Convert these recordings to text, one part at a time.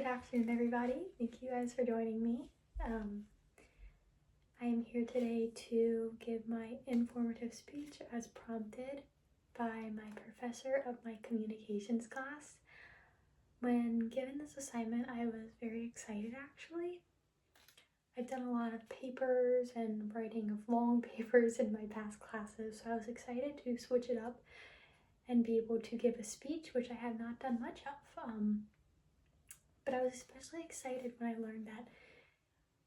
afternoon, everybody. Thank you guys for joining me. I am here today to give my informative speech as prompted by my professor of my communications class. When given this assignment, I was very excited actually. I've done a lot of papers and writing of long papers in my past classes, so I was excited to switch it up and be able to give a speech, which I have not done much of. But I was especially excited when I learned that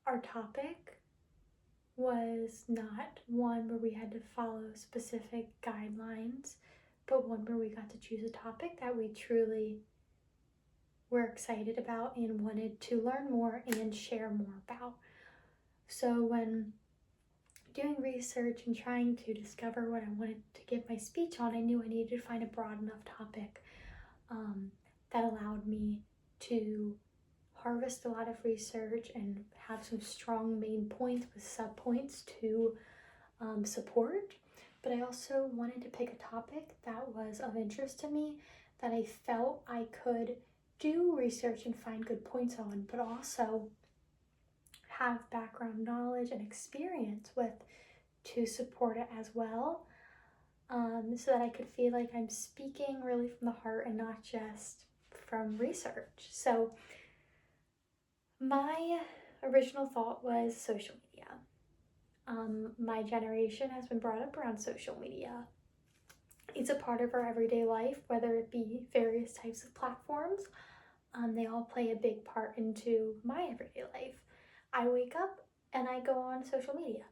our topic was not one where we had to follow specific guidelines, but one where we got to choose a topic that we truly were excited about and wanted to learn more and share more about. So when doing research and trying to discover what I wanted to give my speech on, I knew I needed to find a broad enough topic that allowed me to harvest a lot of research and have some strong main points with subpoints to support. But I also wanted to pick a topic that was of interest to me, that I felt I could do research and find good points on, but also have background knowledge and experience with to support it as well, so that I could feel like I'm speaking really from the heart and not just from research. So my original thought was social media. My generation has been brought up around social media. It's a part of our everyday life, whether it be various types of platforms. They all play a big part into my everyday life. I wake up and I go on social media,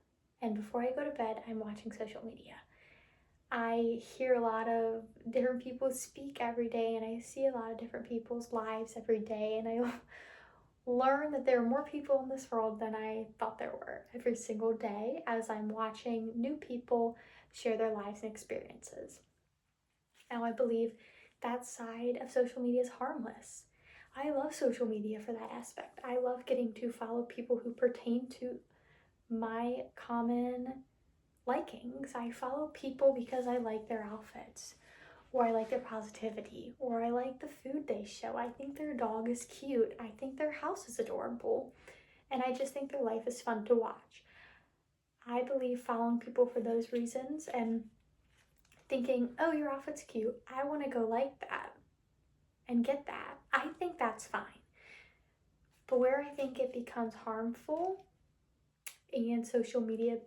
and before I go to bed, I'm watching social media. I hear a lot of different people speak every day, and I see a lot of different people's lives every day, and I learn that there are more people in this world than I thought there were every single day as I'm watching new people share their lives and experiences. Now, I believe that side of social media is harmless. I love social media for that aspect. I love getting to follow people who pertain to my common likings. I follow people because I like their outfits, or I like their positivity, or I like the food they show. I think their dog is cute. I think their house is adorable. And I just think their life is fun to watch. I believe following people for those reasons and thinking, oh, your outfit's cute, I want to go like that and get that, I think that's fine. But where I think it becomes harmful and social media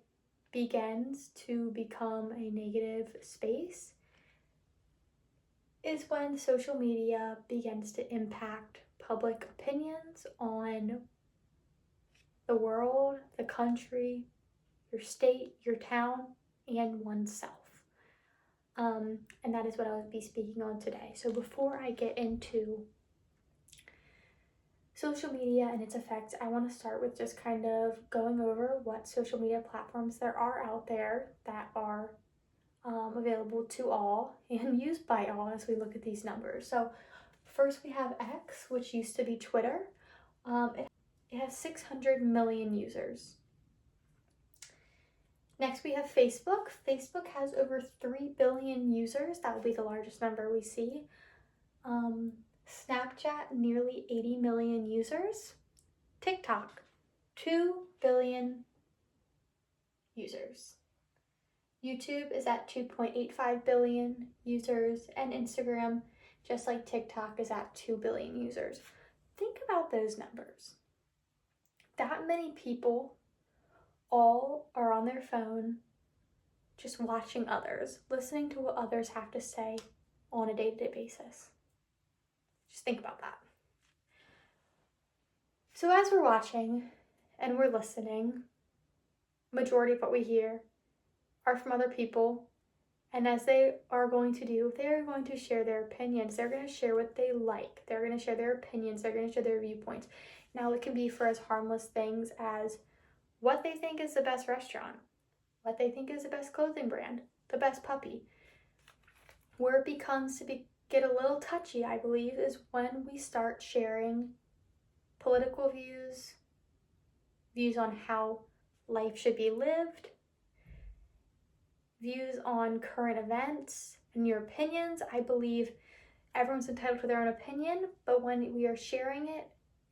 begins to become a negative space is when social media begins to impact public opinions on the world, the country, your state, your town, and oneself. And that is what I will be speaking on today. So before I get into social media and its effects, I want to start with just kind of going over what social media platforms there are out there that are available to all and used by all as we look at these numbers. So first we have X, which used to be Twitter. It has 600 million users. Next we have Facebook. Facebook has over 3 billion users. That will be the largest number we see. Snapchat, nearly 80 million users. TikTok, 2 billion users. YouTube is at 2.85 billion users, and Instagram, just like TikTok, is at 2 billion users. Think about those numbers. That many people all are on their phone just watching others, listening to what others have to say on a day-to-day basis. Just think about that. So as we're watching and we're listening, majority of what we hear are from other people, and as they are going to do, they're going to share their opinions. They're going to share what they like. They're going to share their opinions. They're going to share their viewpoints. Now, it can be for as harmless things as what they think is the best restaurant, what they think is the best clothing brand, the best puppy. Where it becomes to get a little touchy, I believe, is when we start sharing political views, views on how life should be lived, views on current events, and your opinions. I believe everyone's entitled to their own opinion, but when we are sharing it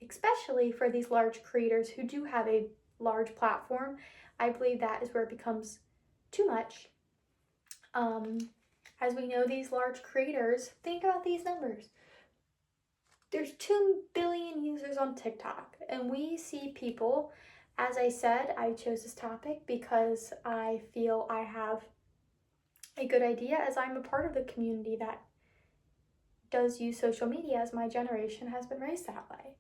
especially for these large creators who do have a large platform. I believe that is where it becomes too much. As we know, these large creators, think about these numbers. There's 2 billion users on TikTok, and we see people, as I said, I chose this topic because I feel I have a good idea, as I'm a part of the community that does use social media, as my generation has been raised that way.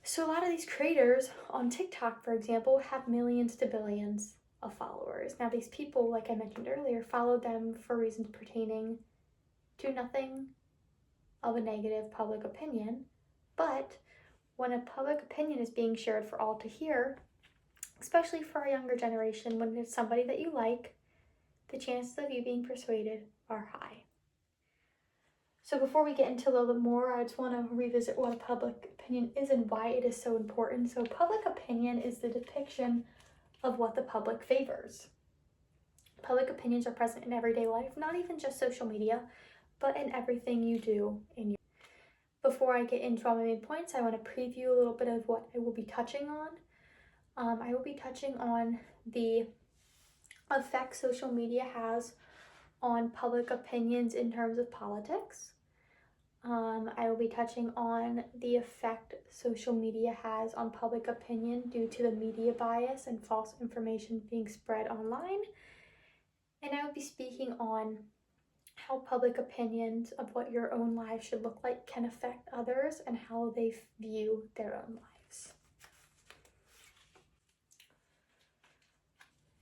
So a lot of these creators on TikTok, for example, have millions to billions of followers. Now, these people, like I mentioned earlier, followed them for reasons pertaining to nothing of a negative public opinion. But when a public opinion is being shared for all to hear, especially for our younger generation, when it's somebody that you like, the chances of you being persuaded are high. So before we get into a little bit more, I just want to revisit what a public opinion is and why it is so important. So public opinion is the depiction of what the public favors. Public opinions are present in everyday life, not even just social media, but in everything you do in your. Before I get into all my main points, I want to preview a little bit of what I will be touching on. I will be touching on the effect social media has on public opinions in terms of politics. I will be touching on the effect social media has on public opinion due to the media bias and false information being spread online. And I will be speaking on how public opinions of what your own life should look like can affect others and how they view their own lives.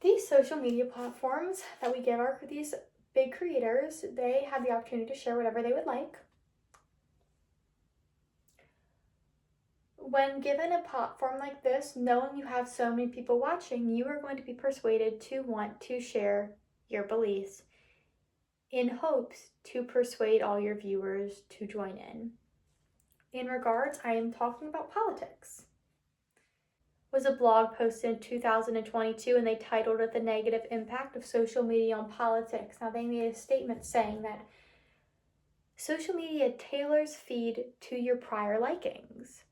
These social media platforms that we give these big creators, they have the opportunity to share whatever they would like. When given a platform like this, knowing you have so many people watching, you are going to be persuaded to want to share your beliefs in hopes to persuade all your viewers to join in. In regards, I am talking about politics. Was a blog posted in 2022 and they titled it "The Negative Impact of Social Media on Politics." Now, they made a statement saying that social media tailors feed to your prior likings.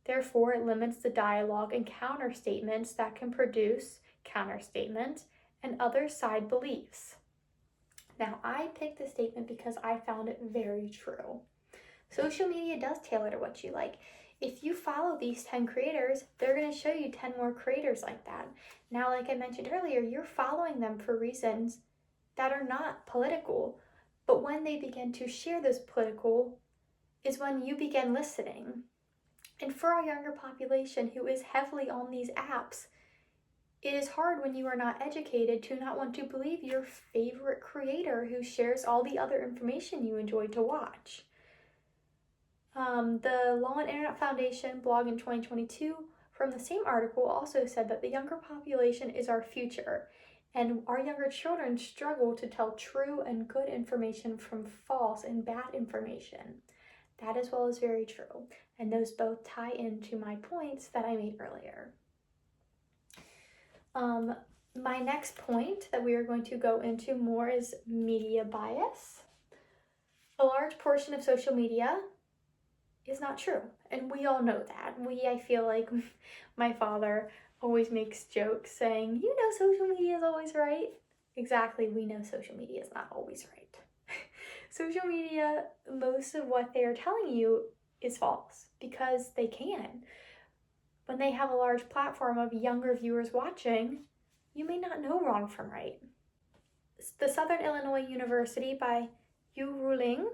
Therefore, it limits the dialogue and counterstatements that can produce counterstatements and other side beliefs. Now, I picked this statement because I found it very true. Social media does tailor to what you like. If you follow these 10 creators, they're going to show you 10 more creators like that. Now, like I mentioned earlier, you're following them for reasons that are not political. But when they begin to share this political is when you begin listening. And for our younger population who is heavily on these apps, it is hard when you are not educated to not want to believe your favorite creator who shares all the other information you enjoy to watch. The Law and Internet Foundation blog in 2022 from the same article also said that the younger population is our future, and our younger children struggle to tell true and good information from false and bad information. That as well is very true, and those both tie into my points that I made earlier. My next point that we are going to go into more is media bias. A large portion of social media is not true, and we all know that. I feel like my father always makes jokes saying, you know, social media is always right. Exactly, we know social media is not always right. Social media, most of what they are telling you is false because they can. When they have a large platform of younger viewers watching, you may not know wrong from right. The Southern Illinois University by Yu Ruling,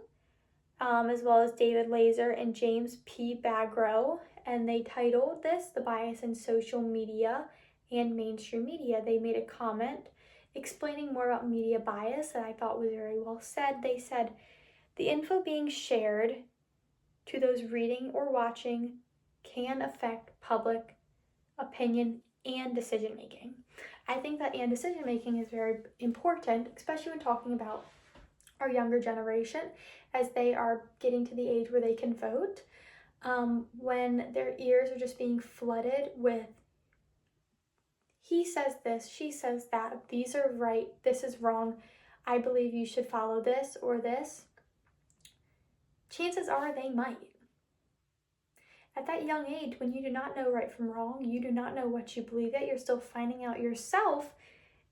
as well as David Laser and James P. Bagro, and they titled this "The Bias in Social Media and Mainstream Media." They made a comment explaining more about media bias that I thought was very well said. They said, "The info being shared to those reading or watching can affect public opinion and decision making." I think that and decision making is very important, especially when talking about our younger generation, as they are getting to the age where they can vote, when their ears are just being flooded with, he says this, she says that, these are right, this is wrong, I believe you should follow this or this, chances are they might. At that young age, when you do not know right from wrong, you do not know what you believe yet, you're still finding out yourself.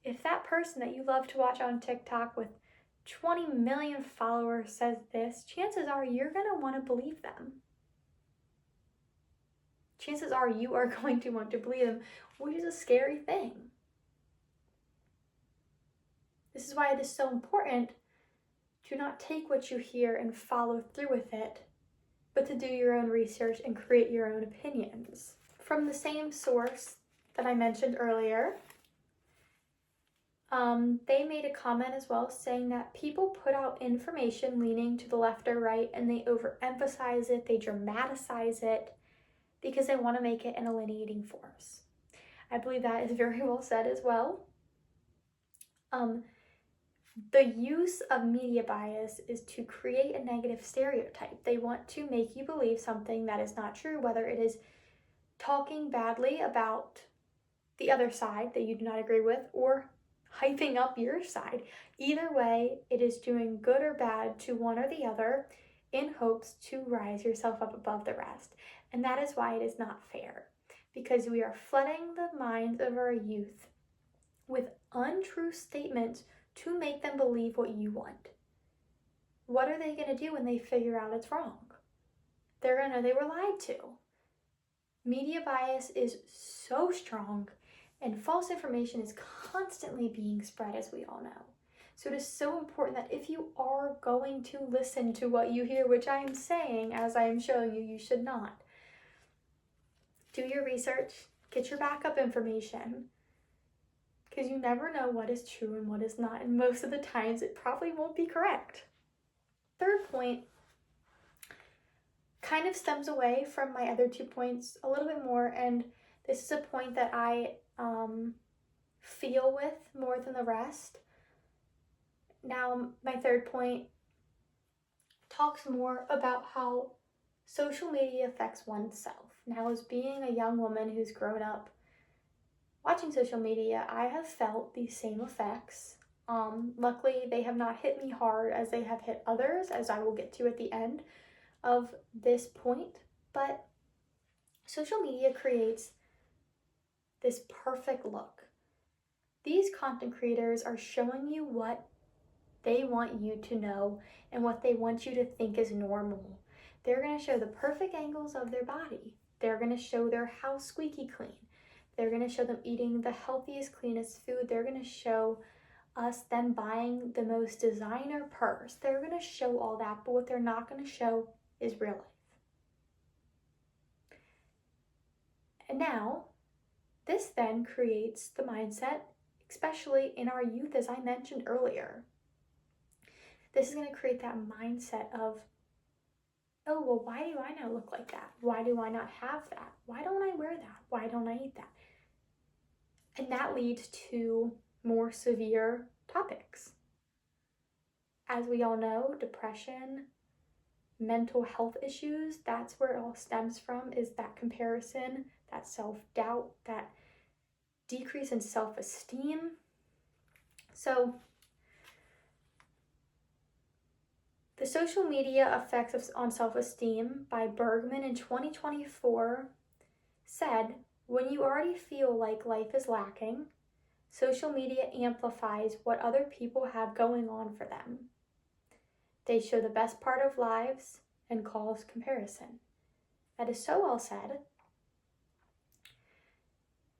If that person that you love to watch on TikTok with 20 million followers says this, chances are you're going to want to believe them. Chances are you are going to want to believe them, which is a scary thing. This is why it is so important to not take what you hear and follow through with it, but to do your own research and create your own opinions. From the same source that I mentioned earlier, they made a comment as well saying that people put out information leaning to the left or right and they overemphasize it, they dramatize it because they want to make it an alienating force. I believe that is very well said as well. The use of media bias is to create a negative stereotype. They want to make you believe something that is not true, whether it is talking badly about the other side that you do not agree with or hyping up your side. Either way, it is doing good or bad to one or the other in hopes to rise yourself up above the rest. And that is why it is not fair, because we are flooding the minds of our youth with untrue statements to make them believe what you want. What are they going to do when they figure out it's wrong? They're going to know they were lied to. Media bias is so strong, and false information is constantly being spread, as we all know. So it is so important that if you are going to listen to what you hear, which I am saying as I am showing you, you should not. Do your research, get your backup information, because you never know what is true and what is not, and most of the times it probably won't be correct. Third point kind of stems away from my other 2 points a little bit more, and this is a point that I feel with more than the rest. Now, my third point talks more about how social media affects oneself. Now, as being a young woman who's grown up watching social media, I have felt these same effects. Luckily, they have not hit me hard as they have hit others, as I will get to at the end of this point. But social media creates this perfect look. These content creators are showing you what they want you to know and what they want you to think is normal. They're going to show the perfect angles of their body. They're going to show their house squeaky clean. They're going to show them eating the healthiest, cleanest food. They're going to show us them buying the most designer purse. They're going to show all that, but what they're not going to show is real life. And now, this then creates the mindset, especially in our youth, as I mentioned earlier. This is going to create that mindset of, oh, well, why do I not look like that? Why do I not have that? Why don't I wear that? Why don't I eat that? And that leads to more severe topics. As we all know, depression, mental health issues, that's where it all stems from, is that comparison, that self-doubt, that decrease in self-esteem. So the social media effects on self-esteem by Bergman in 2024 said, when you already feel like life is lacking, social media amplifies what other people have going on for them. They show the best part of lives and cause comparison. That is so well said.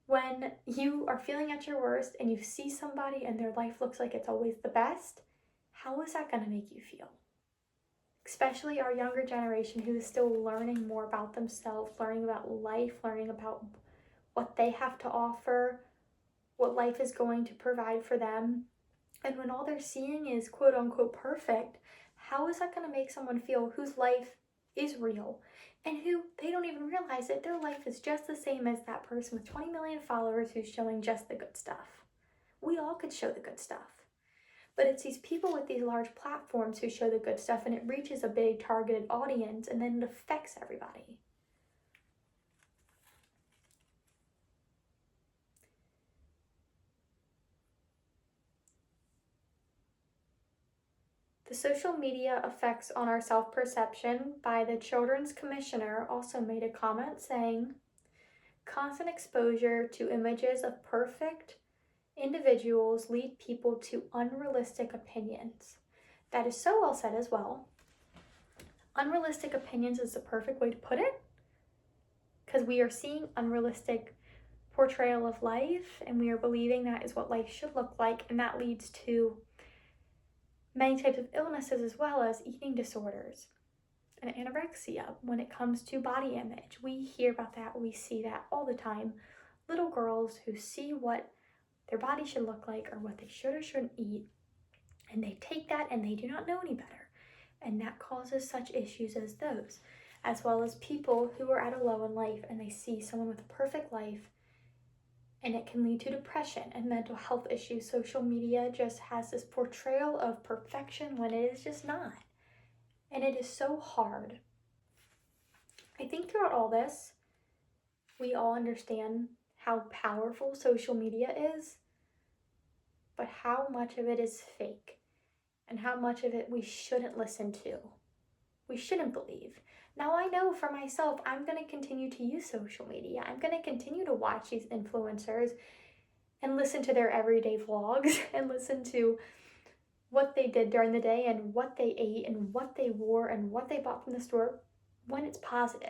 When you are feeling at your worst and you see somebody and their life looks like it's always the best, how is that going to make you feel? Especially our younger generation who is still learning more about themselves, learning about life, learning about what they have to offer, what life is going to provide for them. And when all they're seeing is quote unquote perfect, how is that going to make someone feel whose life is real and who they don't even realize that their life is just the same as that person with 20 million followers who's showing just the good stuff? We all could show the good stuff. But it's these people with these large platforms who show the good stuff, and it reaches a big targeted audience, and then it affects everybody. The social media effects on our self-perception by the Children's Commissioner also made a comment saying, constant exposure to images of perfect individuals lead people to unrealistic opinions. That is so well said as well. Unrealistic opinions is the perfect way to put it, because we are seeing unrealistic portrayal of life and we are believing that is what life should look like, and that leads to many types of illnesses as well as eating disorders and anorexia when it comes to body image. We hear about that, we see that all the time. Little girls who see what their body should look like or what they should or shouldn't eat, and they take that and they do not know any better. And that causes such issues as those, as well as people who are at a low in life and they see someone with a perfect life, and it can lead to depression and mental health issues. Social media just has this portrayal of perfection when it is just not. And it is so hard. I think throughout all this, we all understand how powerful social media is, but how much of it is fake and how much of it we shouldn't listen to. We shouldn't believe. Now I know for myself, I'm going to continue to use social media. I'm going to continue to watch these influencers and listen to their everyday vlogs and listen to what they did during the day and what they ate and what they wore and what they bought from the store when it's positive.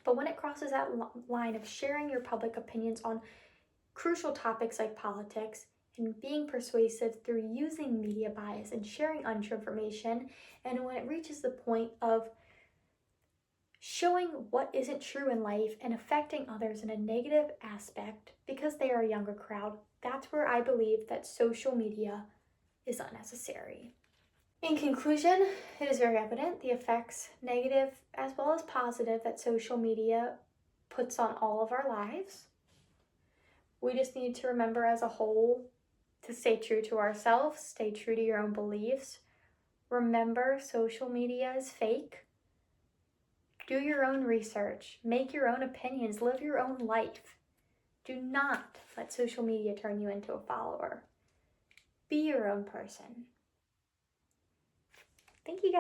But when it crosses that line of sharing your public opinions on crucial topics like politics and being persuasive through using media bias and sharing untrue information, and when it reaches the point of showing what isn't true in life and affecting others in a negative aspect because they are a younger crowd, that's where I believe that social media is unnecessary. In conclusion, it is very evident the effects, negative as well as positive, that social media puts on all of our lives. We just need to remember as a whole to stay true to ourselves, stay true to your own beliefs. Remember, social media is fake. Do your own research, make your own opinions, live your own life. Do not let social media turn you into a follower. Be your own person. Thank you guys.